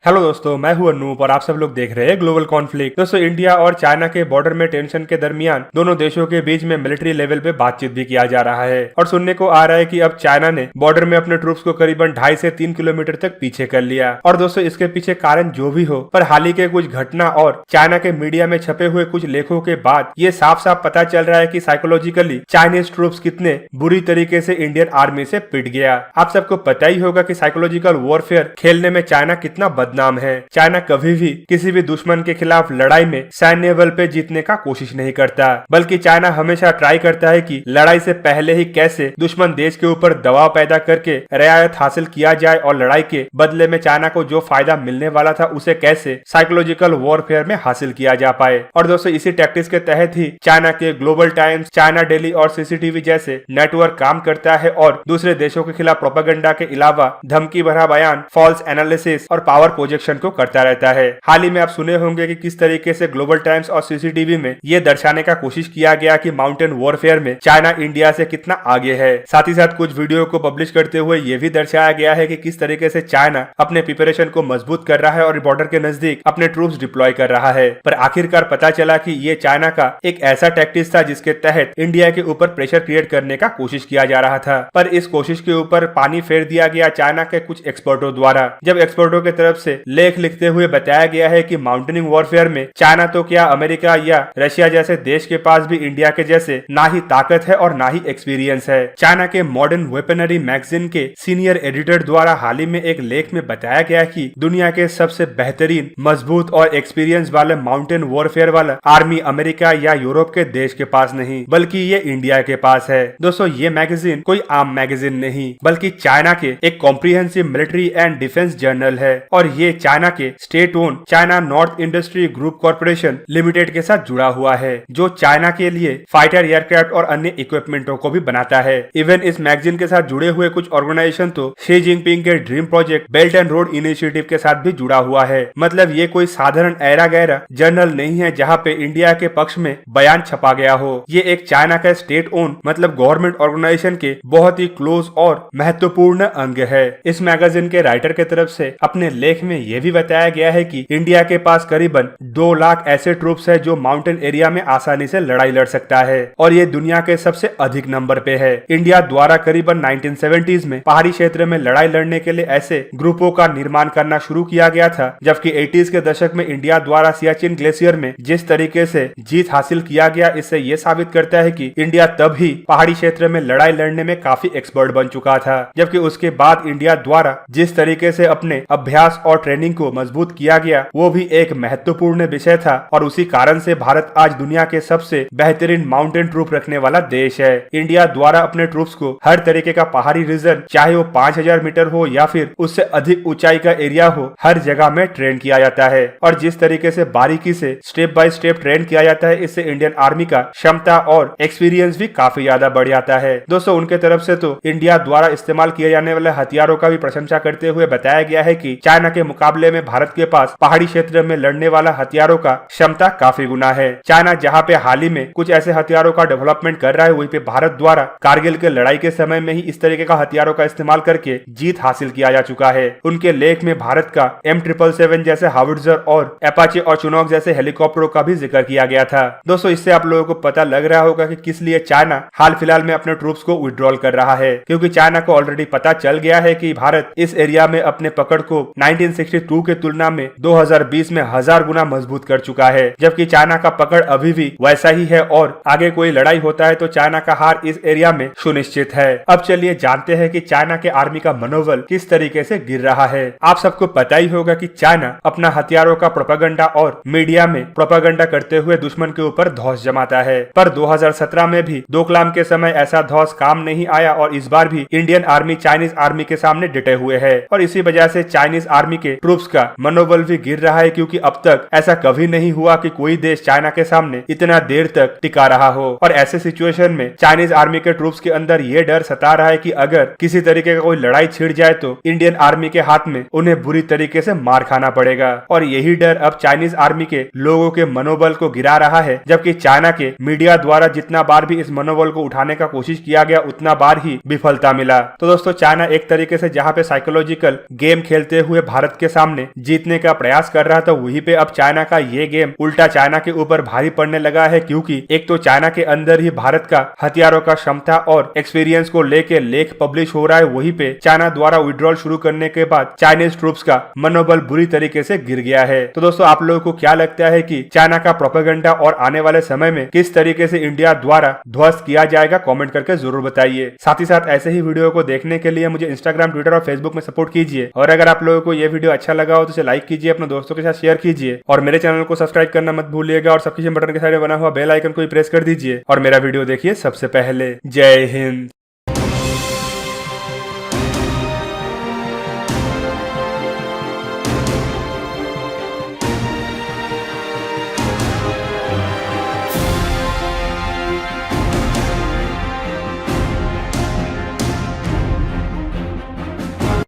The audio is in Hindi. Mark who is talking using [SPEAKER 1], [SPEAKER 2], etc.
[SPEAKER 1] हेलो दोस्तों, मैं हूं अनूप और आप सब लोग देख रहे हैं ग्लोबल कॉन्फ्लिक्ट। दोस्तों, इंडिया और चाइना के बॉर्डर में टेंशन के दरमियान दोनों देशों के बीच में मिलिट्री लेवल पे बातचीत भी किया जा रहा है और सुनने को आ रहा है कि अब चाइना ने बॉर्डर में अपने ट्रूप्स को करीबन 2.5 से 3 किलोमीटर तक पीछे कर लिया। और दोस्तों, इसके पीछे कारण जो भी हो, पर हाल ही के कुछ घटना और चाइना के मीडिया में छपे हुए कुछ लेखों के बाद ये साफ साफ पता चल रहा है कि साइकोलॉजिकली चाइनीज ट्रूप्स कितने बुरी तरीके से इंडियन आर्मी से पिट गया। आप सबको पता ही होगा कि साइकोलॉजिकल वॉरफेयर खेलने में चाइना कितना बदनाम है। चाइना कभी भी किसी भी दुश्मन के खिलाफ लड़ाई में सैन्य बल पे जीतने का कोशिश नहीं करता, बल्कि चाइना हमेशा ट्राई करता है कि लड़ाई से पहले ही कैसे दुश्मन देश के ऊपर दबाव पैदा करके रियायत हासिल किया जाए और लड़ाई के बदले में चाइना को जो फायदा मिलने वाला था उसे कैसे साइकोलॉजिकल वॉरफेयर में हासिल किया जा पाए। और दोस्तों, इसी टैक्टिक्स के तहत ही चाइना के ग्लोबल टाइम्स, चाइना डेली और सीसीटीवी जैसे नेटवर्क काम करता है और दूसरे देशों के खिलाफ प्रोपेगेंडा के अलावा धमकी भरा बयान, फॉल्स एनालिसिस और पावर प्रोजेक्शन को करता रहता है। हाल ही में आप सुने होंगे कि किस तरीके से ग्लोबल टाइम्स और सीसीटीवी में यह दर्शाने का कोशिश किया गया कि माउंटेन वॉरफेयर में चाइना इंडिया से कितना आगे है। साथ ही साथ कुछ वीडियो को पब्लिश करते हुए यह भी दर्शाया गया है कि किस तरीके से चाइना अपने प्रिपरेशन को मजबूत कर रहा है और बॉर्डर के नजदीक अपने ट्रूप्स डिप्लॉय कर रहा है। पर आखिरकार पता चला कि ये चाइना का एक ऐसा टैक्टिक्स था जिसके तहत इंडिया के ऊपर प्रेशर क्रिएट करने का कोशिश किया जा रहा था। पर इस कोशिश के ऊपर पानी फेर दिया गया चाइना के कुछ एक्सपर्टों द्वारा, जब एक्सपर्टों की तरफ से लेख लिखते हुए बताया गया है कि माउंटेनिंग वॉरफेयर में चाइना तो क्या, अमेरिका या रशिया जैसे देश के पास भी इंडिया के जैसे ना ही ताकत है और ना ही एक्सपीरियंस है। चाइना के मॉडर्न वेपनरी मैगजीन के सीनियर एडिटर द्वारा हाल ही में एक लेख में बताया गया कि दुनिया के सबसे बेहतरीन, मजबूत और एक्सपीरियंस वाले माउंटेन वॉरफेयर वाला आर्मी अमेरिका या यूरोप के देश के पास नहीं, बल्कि ये इंडिया के पास है। दोस्तों, ये मैगजीन कोई आम मैगजीन नहीं, बल्कि चाइना के एक comprehensive military and defence journal है और ये चाइना के state own China north industry group corporation limited के साथ जुड़ा हुआ है, जो चाइना के लिए फाइटर एयरक्राफ्ट और अन्य इक्विपमेंटों को भी बनाता है। इवन इस मैगजीन के साथ जुड़े हुए कुछ ऑर्गेनाइजेशन तो शी जिनपिंग के dream project belt and road initiative के साथ भी जुड़ा हुआ है। मतलब ये कोई साधारण ऐरा गैरा जर्नल नहीं है जहाँ पे इंडिया के पक्ष में बयान छपा गया हो। ये एक चाइना का स्टेट ओन मतलब गवर्नमेंट ऑर्गेनाइजेशन के बहुत ही क्लोज और महत्वपूर्ण अंग है। इस मैगजीन के राइटर के तरफ से अपने लेख में यह भी बताया गया है कि इंडिया के पास करीबन 2 लाख ऐसे ट्रूप्स है जो माउंटेन एरिया में आसानी से लड़ाई लड़ सकता है और ये दुनिया के सबसे अधिक नंबर पे है। इंडिया द्वारा करीबन 1970s में पहाड़ी क्षेत्र में लड़ाई लड़ने के लिए ऐसे ग्रुपों का निर्माण करना शुरू किया गया था, जबकि 80s के दशक में इंडिया द्वारा सियाचिन ग्लेशियर में जिस तरीके से जीत हासिल किया गया, इससे ये साबित करता है कि इंडिया तब ही पहाड़ी क्षेत्र में लड़ाई लड़ने में काफी एक्सपर्ट बन चुका था। जबकि उसके बाद इंडिया द्वारा जिस तरीके से अपने अभ्यास और ट्रेनिंग को मजबूत किया गया, वो भी एक महत्वपूर्ण विषय था और उसी कारण से भारत आज दुनिया के सबसे बेहतरीन माउंटेन ट्रूप रखने वाला देश है। इंडिया द्वारा अपने ट्रूप्स को हर तरीके का पहाड़ी रीजन, चाहे वो 5000 मीटर हो या फिर उससे अधिक ऊंचाई का एरिया हो, हर जगह में ट्रेन किया जाता है। और जिस तरीके से बारीकी से स्टेप बाय स्टेप ट्रेन किया जाता है, इससे इंडियन आर्मी का क्षमता और एक्सपीरियंस भी काफी ज्यादा बढ़ जाता है। दोस्तों, उनके तरफ से तो इंडिया द्वारा इस्तेमाल किए जाने वाले हथियारों का भी प्रशंसा करते हुए बताया गया है कि चाइना के मुकाबले में भारत के पास पहाड़ी क्षेत्र में लड़ने वाला हथियारों का क्षमता काफी गुना है। चाइना जहां पे हाल ही में कुछ ऐसे हथियारों का डेवलपमेंट कर रहा है, वहीं पे भारत द्वारा कारगिल के लड़ाई के समय में ही इस तरीके का हथियारों का इस्तेमाल करके जीत हासिल किया जा चुका है। उनके लेख में भारत का M777 जैसे हाविट्जर और अपाचे और चुनौक जैसे हेलीकॉप्टरों का भी जिक्र किया गया था। दोस्तों, इससे आप लोगों को पता लग रहा होगा कि किस लिए चाइना हाल फिलहाल में अपने ट्रूप्स को विड्रॉल कर रहा है, क्योंकि चाइना को ऑलरेडी पता चल गया है कि भारत इस एरिया में अपने पकड़ को 1962 के तुलना में 2020 में 1000 गुना मजबूत कर चुका है। जबकि चाइना का पकड़ अभी भी वैसा ही है और आगे कोई लड़ाई होता है तो चाइना का हार इस एरिया में सुनिश्चित है। अब चलिए जानते हैं कि चाइना के आर्मी का मनोबल किस तरीके से गिर रहा है। आप सबको पता ही होगा कि चाइना अपना हथियारों का प्रोपेगेंडा और मीडिया में प्रोपेगेंडा करते हुए दुश्मन के ऊपर धौंस जमाता है। पर 2017 में भी डोकलाम के समय ऐसा धौंस काम नहीं आया और इस बार भी इंडियन आर्मी चाइनीज आर्मी के सामने डटे हुए है और इसी वजह से चाइनीज आर्मी के ट्रूप्स का मनोबल भी गिर रहा है, क्योंकि अब तक ऐसा कभी नहीं हुआ कि कोई देश चाइना के सामने इतना देर तक टिका रहा हो। और ऐसे सिचुएशन में चाइनीज आर्मी के ट्रूप्स के अंदर ये डर सता रहा है कि अगर किसी तरीके का कोई लड़ाई छिड़ जाए तो इंडियन आर्मी के हाथ में उन्हें बुरी तरीके से मार खाना पड़ेगा। और यही डर अब चाइनीज आर्मी के लोगों के मनोबल को गिरा रहा है, जबकि चाइना के मीडिया द्वारा जितना बार भी इस मनोबल को उठाने का कोशिश किया गया, उतना बार ही विफलता मिला। तो दोस्तों, चाइना एक तरीके से जहाँ पे साइकोलॉजिकल गेम खेलते हुए भारत भारत के सामने जीतने का प्रयास कर रहा था, वहीं पे अब चाइना का ये गेम उल्टा चाइना के ऊपर भारी पड़ने लगा है, क्योंकि एक तो चाइना के अंदर ही भारत का हथियारों का क्षमता और एक्सपीरियंस को लेके लेख पब्लिश हो रहा है, वहीं पे चाइना द्वारा विड्रॉल शुरू करने के बाद चाइनीज ट्रूप्स का मनोबल बुरी तरीके से गिर गया है। तो दोस्तों, आप लोगों को क्या लगता है कि चाइना का प्रोपेगेंडा और आने वाले समय में किस तरीके से इंडिया द्वारा ध्वस्त किया जाएगा? कमेंट करके जरूर बताइए। साथ ही साथ ऐसे ही वीडियो को देखने के लिए मुझे इंस्टाग्राम, ट्विटर और फेसबुक में सपोर्ट कीजिए, और अगर आप लोगों को ये वीडियो अच्छा लगा हो तो इसे लाइक कीजिए, अपने दोस्तों के साथ शेयर कीजिए, और मेरे चैनल को सब्सक्राइब करना मत भूलिएगा, और सब्सक्रिप्शन बटन के साइड में बना हुआ बेल आइकन को प्रेस कर दीजिए और मेरा वीडियो देखिए सबसे पहले। जय हिंद।